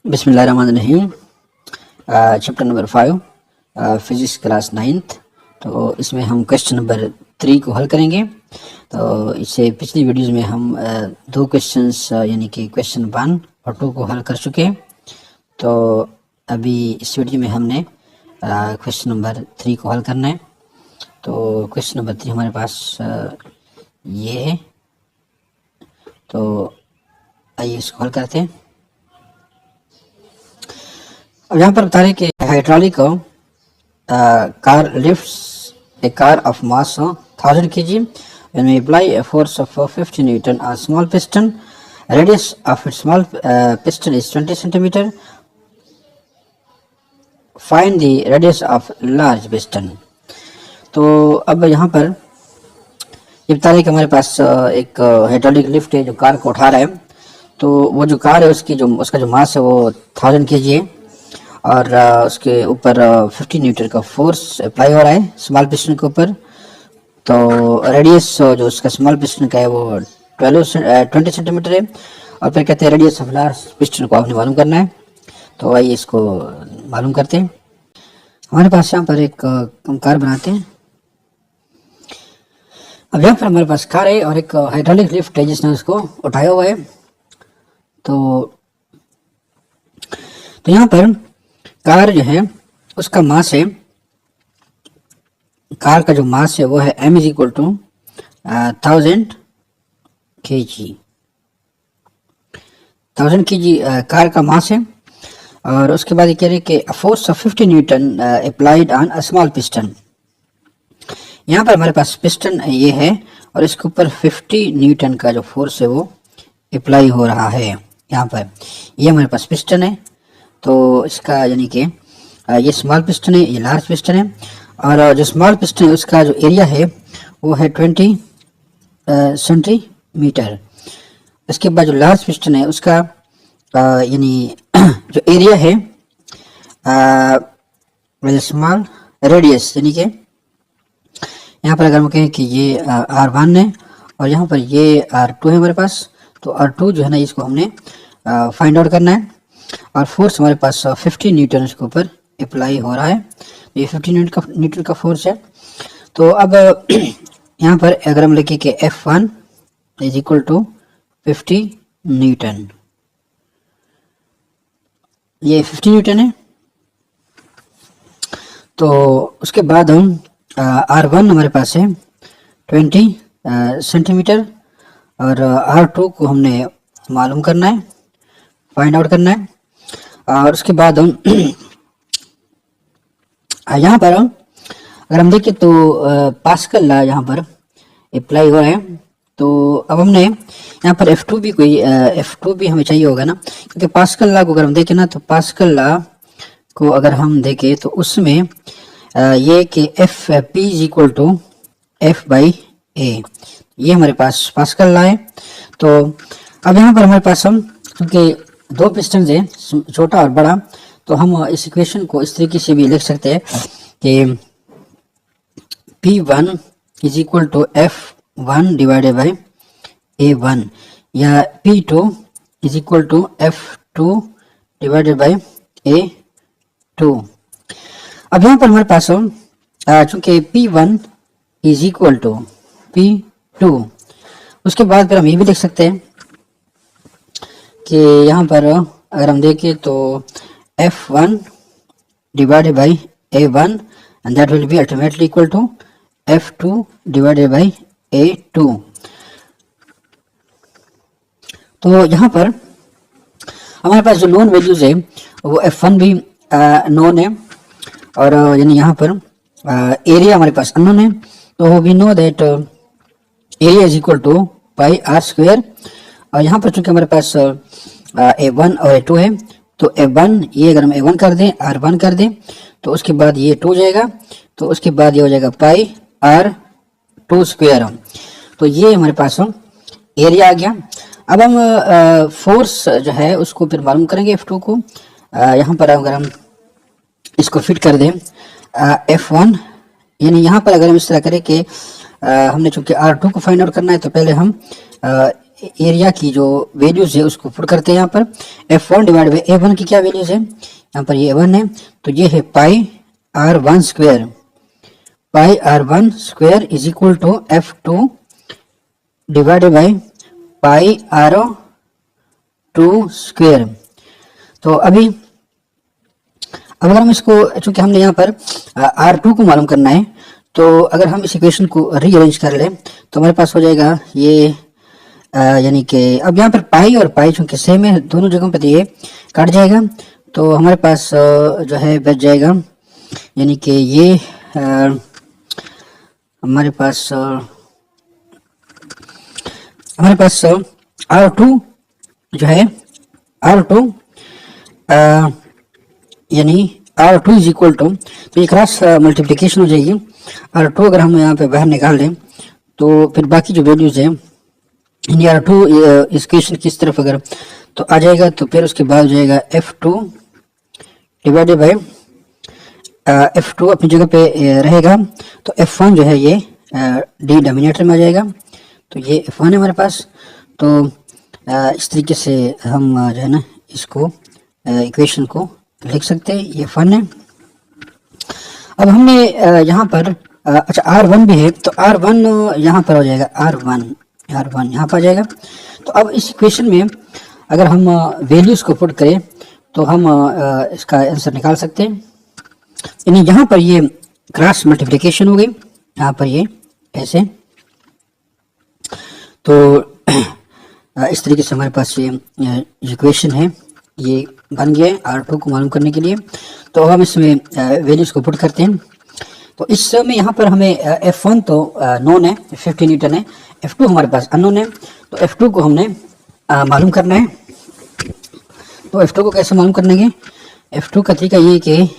बिस्मिल्लाहिर्रहमानिर्रहीम। Chapter number 5 physics class 9th। तो इसमें हम क्वेश्चन नंबर 3 को हल करेंगे। तो इससे पिछली वीडियोज़ में हम दो क्वेश्चंस यानी कि क्वेश्चन 1 और 2 को हल कर चुके हैं। तो अभी इस वीडियो में हमने क्वेश्चन नंबर 3 को हल करना है। तो क्वेश्चन नंबर 3 हमारे पास ये है। तो आइए इसको हल करते हैं। अब यहाँ पर बता रहे हैं कि hydraulic car lifts A car of mass 1000 kg when we apply a force of 50 Newton on small piston. Radius of its small piston is 20 centimeter. Find the radius of large piston. तो अब यहाँ पर ये बता रहे हैं कि हमारे पास एक हाइड्रोलिक लिफ्ट है जो कार को उठा रहा है। तो वो जो कार है उसका जो मास है वो 1000 kg है और उसके ऊपर 50 न्यूटन का फोर्स अप्लाई हो रहा है स्मॉल पिस्टन के ऊपर। तो रेडियस जो उसका स्मॉल पिस्टन का है वो 20 सेंटीमीटर है। और फिर कहते हैं रेडियस ऑफ लार्ज पिस्टन को आपने मालूम करना है। तो आइए इसको मालूम करते हैं। हमारे पास यहाँ पर एक हम कार बनाते हैं। अब यहाँ पर हमारे पास कार है और एक हाइड्रोलिक लिफ्ट है जिसने उसको उठाया हुआ है। तो यहाँ पर कार जो है उसका मास है, कार का जो मास है वो है m is equal to 1000 kg। 1000 kg car का मास है। और उसके बाद ये कह रहे हैं कि force of 50 Newton applied on a small piston. यहाँ पर हमारे पास पिस्टन ये है और इसके ऊपर 50 न्यूटन का जो फोर्स है वो अप्लाई हो रहा है। यहाँ पर ये हमारे पास पिस्टन है। तो इसका यानी कि ये स्मॉल पिस्टन है, ये लार्ज पिस्टन है। और जो स्मॉल पिस्टन है उसका जो एरिया है वो है 20 सेंटीमीटर। इसके बाद जो लार्ज पिस्टन है उसका यानी जो एरिया है स्मॉल रेडियस, यानी कि यहाँ पर अगर हम कहें कि ये R1 है और यहाँ पर ये R2 है हमारे पास। तो R2 जो है ना इसको हमने फाइंड आउट करना है। और फोर्स हमारे पास 50 न्यूटन इसके ऊपर अप्लाई हो रहा है। ये 50 न्यूटन का फोर्स है। तो अब यहाँ पर अगर हम लिखें कि F1 is equal to 50 Newton, ये 50 न्यूटन है। तो उसके बाद हम R1 हमारे पास है 20 सेंटीमीटर और R2 को हमने मालूम करना है, फाइंड आउट करना है। और उसके बाद हम यहाँ पर अगर हम देखें तो पास्कल लॉ यहाँ पर अप्लाई हो रहा है। तो अब हमने यहाँ पर F2 भी हमें चाहिए होगा ना, क्योंकि पास्कल लॉ को अगर हम देखें ना तो पास्कल लॉ को अगर हम देखें तो उसमें ये कि F P is equal to F/A, ये हमारे पास पास्कल लॉ है। तो अब यहाँ पर हमारे पास हम क्योंकि दो पिस्टन है छोटा और बड़ा, तो हम इस इक्वेशन को इस तरीके से भी लिख सकते हैं कि P1 is equal to F1 divided by A1 या P2 is equal to F2 divided by A2। अब यहाँ पर हमारे पास चूंकि P1 is equal to P2, उसके बाद फिर हम ये भी लिख सकते हैं कि यहाँ पर अगर हम देखें तो F1 divided by A1 and that will be ultimately equal to F2 divided by A2। तो यहाँ पर हमारे पास जो नोन वैल्यूज है वो F1 भी नोन है और यानी यहाँ पर एरिया हमारे पास अननोन है। तो we know that area is equal to pi R square. और यहाँ पर चूंकि हमारे पास A1 और A2 है तो A1 ये अगर हम A1 कर दें, R1 कर दें तो उसके बाद ये 2 हो जाएगा। तो उसके बाद ये हो जाएगा पाई R2 स्क्वायर। तो ये हमारे पास एरिया आ गया। अब हम फोर्स जो है उसको फिर मालूम करेंगे F2 को। यहाँ पर अगर हम इसको फिट कर दें F1, यानी यहाँ पर अगर हम इस तरह करें कि हमने चूंकि R2 को फाइंड आउट करना है तो पहले हम एरिया की जो वैल्यूज है उसको पुट करते हैं यहाँ पर। F1 डिवाइड बाई A1 की क्या वैल्यूज है, यहाँ पर ये A1 है, तो ये है pi R1 square, pi R1 square is equal to F2 divided by pi R2 square. तो अभी अब अगर हम इसको, चूंकि हमने यहाँ पर R2 को मालूम करना है, तो अगर हम इस इक्वेशन को रीअरेंज कर लें तो हमारे पास हो जाएगा ये यानी कि अब यहाँ पर पाई और पाई चूंकि सेम है दोनों जगहों पर, ये कट जाएगा, तो हमारे पास जो है बच जाएगा, यानी कि ये हमारे पास R2 जो है R2 यानी R2 इज इक्वल टू, तो ये क्रॉस मल्टीप्लिकेशन हो जाएगी। R2 अगर हम यहाँ पे बाहर निकाल दें तो फिर बाकी जो वैल्यूज है यानी R2 इस इक्वेशन की इस तरफ अगर तो आ जाएगा, तो फिर उसके बाद हो जाएगा F2 डिवाइडेड बाई F2 अपनी जगह पे रहेगा, तो F1 जो है ये डिनोमिनेटर में आ जाएगा, तो ये F1 है हमारे पास। तो इस तरीके से हम जो है ना इसको इक्वेशन को लिख सकते हैं, ये F1 है। अब हमने यहाँ पर अच्छा R1 भी है, तो R1 यहाँ पर हो जाएगा, R1 यहाँ पर आ जाएगा। तो अब इस इक्वेशन में अगर हम वैल्यूज को पुट करें तो हम इसका आंसर निकाल सकते हैं, यानी यहाँ पर ये क्रॉस मल्टीप्लिकेशन हो गई, यहाँ पर ये ऐसे, तो इस तरीके से हमारे पास ये इक्वेशन है ये बन गया है R2 को मालूम करने के लिए। तो हम इसमें वैल्यूज को पुट करते हैं, तो इस में यहाँ पर हमें F1 तो नोन है 50 न्यूटन है, F2 हमारे पास अननोन है, तो F2 को हमने मालूम करना है। तो F2 को कैसे मालूम करने, F2 का तरीका ये कि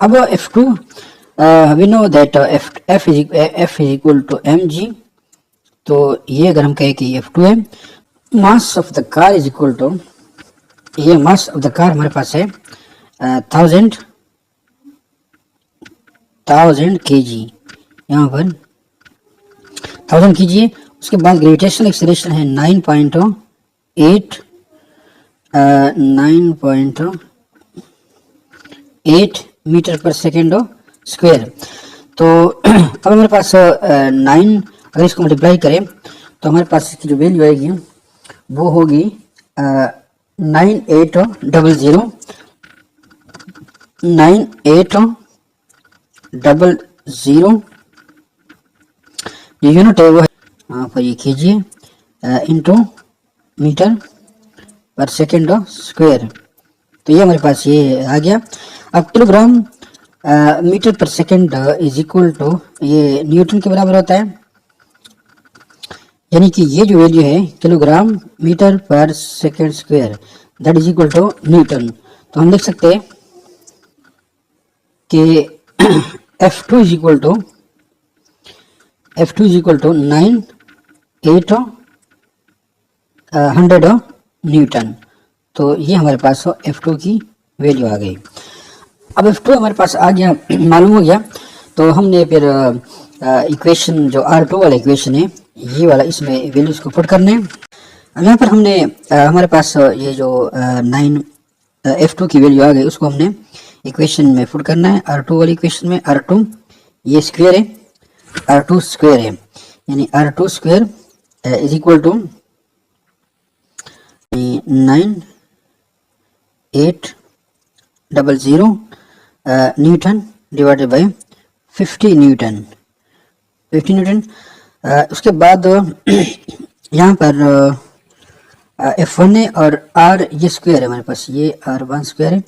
अब F2 we know that F is equal to mg, तो ये अगर हम कहें कि F2 है, mass of the car is equal to, ये मास ऑफ द कार हमारे पास है 1000 kg, यहाँ पर 1000 kg है। उसके बाद ग्रेविटेशनल एक्सीलरेशन है 9.8 मीटर पर सेकेंड स्क्वायर। तो अब हमारे पास 9 अगर इसको मल्टीप्लाई करें तो हमारे पास इसकी जो वैल्यू आएगी वो होगी 9800 ये यूनिट है वो है, यहाँ पर ये कीजिए into metre per second square, तो ये हमारे पास ये आ गया। अब kilogram metre per second is equal to, ये न्यूटन के बराबर होता है, यानी कि ये जो वैल्यू है kilogram metre per second square that is equal to newton. तो हम लिख सकते हैं कि F2 is equal to 9,800 Newton. तो ये हमारे पास F2 की वैल्यू आ गई। अब F2 हमारे पास आ गया, मालूम हो गया, तो हमने फिर इक्वेशन जो R2 वाला इक्वेशन है ये वाला, इसमें वैल्यूज को पुट करने। अब यहाँ पर हमने हमारे पास ये जो F2 की वैल्यू आ गई उसको हमने इक्वेशन में पुट करना है। R2 वाली इक्वेशन में R2 ये स्क्वायर है, R2 स्क्वायर है, यानी R2 square is equal to 9800 newton divided by 50 newton. उसके बाद यहाँ पर F1 है और R ये स्क्वायर है हमारे पास, ये R1 स्क्वायर है,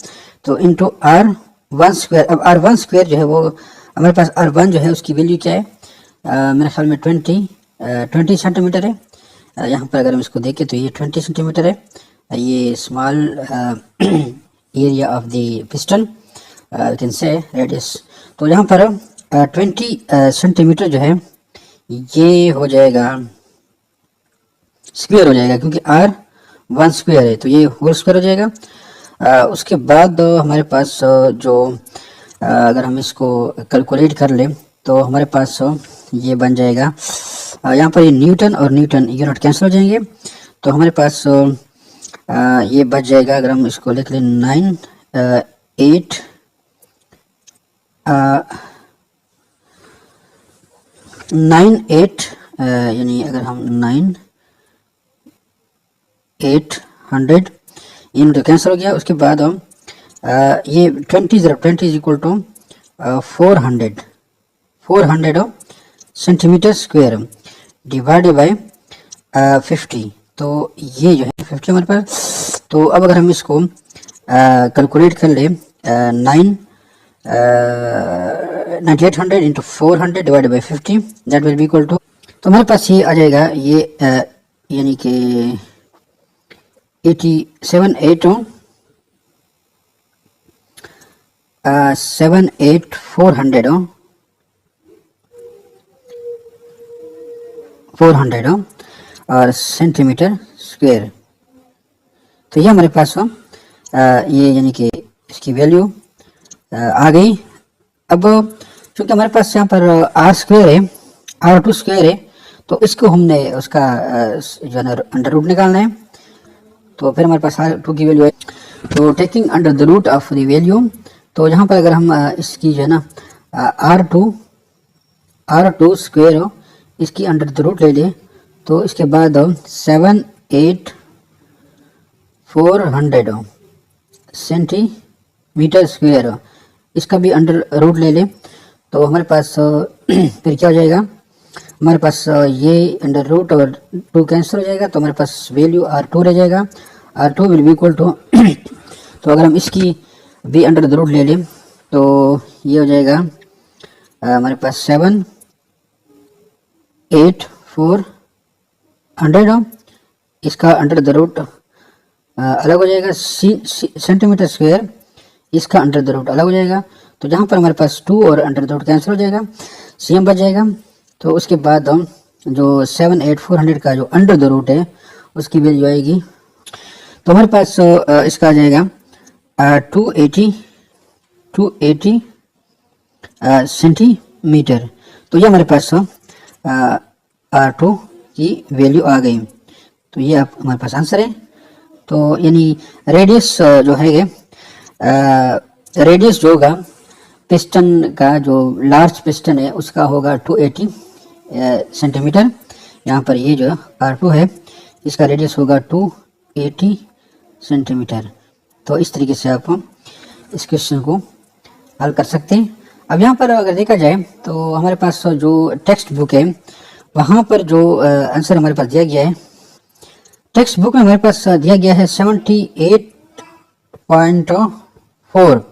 तो इंटू R1 स्क्वायर। अब R1 स्क्वायर जो है वो हमारे पास R1 जो है उसकी वैल्यू क्या है, मेरे ख्याल में 20 सेंटीमीटर है। यहाँ पर अगर हम इसको देखें तो ये 20 सेंटीमीटर है, ये small area of the piston you can say radius. तो यहाँ पर 20 सेंटीमीटर जो है ये हो जाएगा स्क्वायर हो जाएगा, क्योंकि R1 स्क्वायर है तो ये होल स्क्वायर हो जाएगा। उसके बाद हमारे पास जो अगर हम इसको कैलकुलेट कर लें तो हमारे पास ये बन जाएगा यहाँ पर ये न्यूटन और न्यूटन यूनिट कैंसिल हो जाएंगे, तो हमारे पास ये बच जाएगा। अगर हम इसको लिख लें 9 8 9 8 यानी अगर हम 9 800 यूनिट कैंसिल हो गया। उसके बाद हम ये 20 is equal to 400 centimetre square divided by 50। तो ये जो है 50 हमारे पास। तो अब अगर हम इसको कैलकुलेट कर ले 9800 into 400 divided by 50 that will be equal to, तो हमारे पास ये आ जाएगा ये यानी कि 400 और सेंटीमीटर स्क्वायर। तो ये हमारे पास ये यानी कि इसकी वैल्यू आ गई। अब चूंकि हमारे पास यहाँ पर आर स्क्वायर है, R2 स्क्वायर है, तो इसको हमने उसका जो है ना अंडर रूट निकालना है। तो फिर हमारे पास R2 की वैल्यू है, तो taking under the root of the value, तो यहाँ पर अगर हम इसकी जो है ना R2 स्क्वायर हो इसकी अंडर द रूट ले लें, तो इसके बाद 7400 सेंटीमीटर स्क्वायर इसका भी अंडर रूट ले लें, तो हमारे पास फिर क्या हो जाएगा, हमारे पास ये अंडर रूट और 2 कैंसिल हो जाएगा, तो हमारे पास वैल्यू R2 रह जाएगा। R2 will be equal to तो अगर हम इसकी भी अंडर द रूट ले लें, तो ये हो जाएगा हमारे पास 78,400 इसका अंडर द रूट अलग हो जाएगा, सेंटीमीटर स्क्वायर इसका अंडर द रूट अलग हो जाएगा। तो जहाँ पर हमारे पास 2 और अंडर द रूट कैंसिल हो जाएगा, CM बच जाएगा। तो उसके बाद हम जो 78,400 का जो अंडर द रूट है उसकी वैल्यू आएगी, तो हमारे पास इसका आ जाएगा 280 सेंटीमीटर। तो ये हमारे पास R2 की वैल्यू आ गई। तो ये आप हमारे पास आंसर है। तो यानी रेडियस जो है रेडियस जो होगा पिस्टन का, जो लार्ज पिस्टन है उसका होगा 280 सेंटीमीटर। यहाँ पर ये जो R2 है इसका रेडियस होगा 280 सेंटीमीटर। तो इस तरीके से आप इस क्वेश्चन को हल कर सकते हैं। अब यहाँ पर अगर देखा जाए तो हमारे पास जो टेक्स्ट बुक है वहाँ पर जो आंसर हमारे पास दिया गया है, टेक्स्ट बुक में हमारे पास दिया गया है 78.4।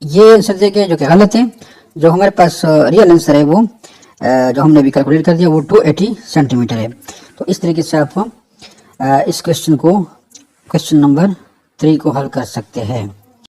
ये आंसर दिया गया जो कि गलत है। जो हमारे पास रियल आंसर है वो जो हमने भी कैलकुलेट कर दिया वो 280 सेंटीमीटर है। तो इस तरीके से आप इस क्वेश्चन नंबर 3 को हल कर सकते हैं।